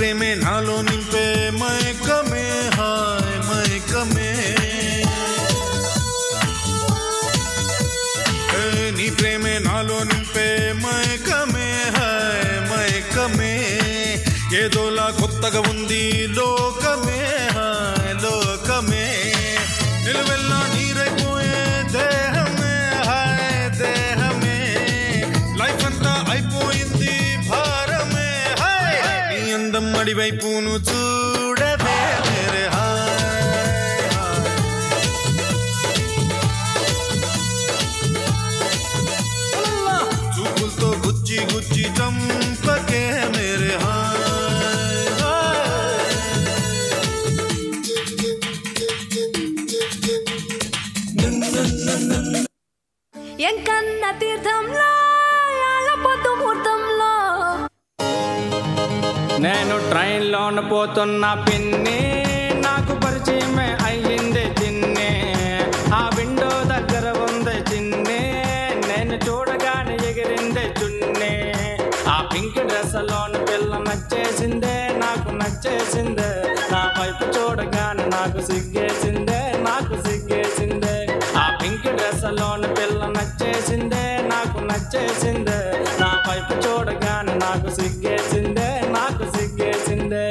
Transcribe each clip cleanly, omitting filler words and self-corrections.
ప్రేమే నాలో నింపే మైకమే హాయ్ మైకమే నీ ప్రేమే నాలో నింపే మైకమే హాయ్ మైకమే ఏదోలా కొత్తగా ఉంది లోకమే హాయ్ లోకమే నిలువెల్లా నీరైపోయే దేహమే హాయ్ దేహమే లైఫ్ అంతా అయిపోయింది భారమే హాయ్ నీ అందం అడివైపును చూడవే మేరే హాయ్ చూపులతో గుచ్చి గుచ్చి చంపకే మేరే హాయ్ ఎంకన్న తీర్థంలో పొద్దు ముహూర్తంలో నేను ట్రైన్లోన పోతున్న పిన్ని నాకు పరిచయమే అయ్యింది చిన్ని ఆ విండో దగ్గర ఉంది చిన్ని నేను చూడగానే ఎగిరిందే చున్ని ఆ పింక్ డ్రెస్లోన పిల్ల నచ్చేసిందే నాకు నచ్చేసిందే నా వైపు చూడగానే నాకు సిగ్గేసిందే నాకు సిగ్గేసిందే ఆ పింక్ డ్రెస్లోన పిల్ల నచ్చేసిందే నాకు నచ్చేసిందే నా వైపు చూడగానే నాకు సిగ్గేసిందే నాకు సిగ్గేసిందే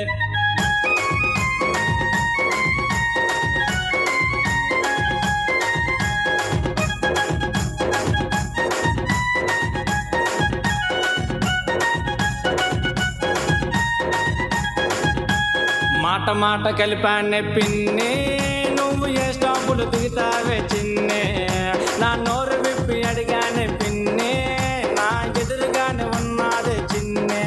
మాట మాట కలిపానే పిన్ని నువ్వు ఏ స్టాపులు దిగుతావే చిన్నే నా నోరు విప్పి అడిగానే పిన్ని నా ఎదురుగానే ఉన్నదే చిన్నే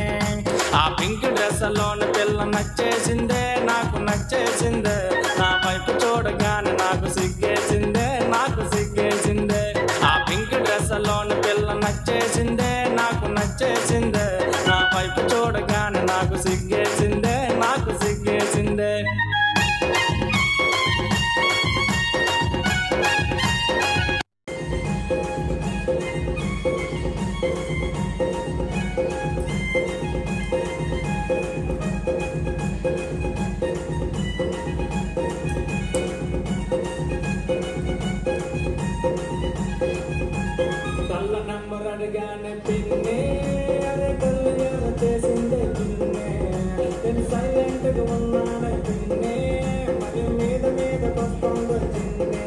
ఆ పింక్ డ్రెస్లోని పిల్ల నచ్చేసిందే నాకు నచ్చేసిందే నా వైపు చూడగానే నాకు సిగ్గేసిందే నాకు సిగ్గేసిందే ఆ పింక్ డ్రెస్లోని పిల్ల నచ్చేసిందే నాకు నచ్చేసిందే నా వైపు చూడగానే నాకు సిగ్గేసిందే నాకు సిగ్గేసిందే కళ్ళ నంబర్ అడిగానే పిన్ని అరే కళ్ళు ఎవరు చేసిందే పిన్నే నేను సైలెంట్గా ఉన్నానే పిన్నే మరి మీద మీద వస్తుందో చిన్నే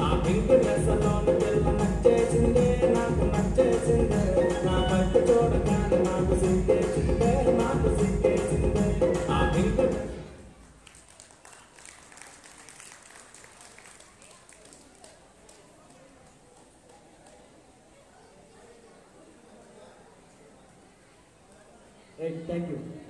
ఆ పింక్ డ్రెస్లోని పిల్ల నచ్చేసిందే నాకు నచ్చేసిందే నా వైపు చూడగానే నాకు సిగ్గేసిందే నాకు సిగ్గేసిందే ఆ పింక్ Hey, thank you.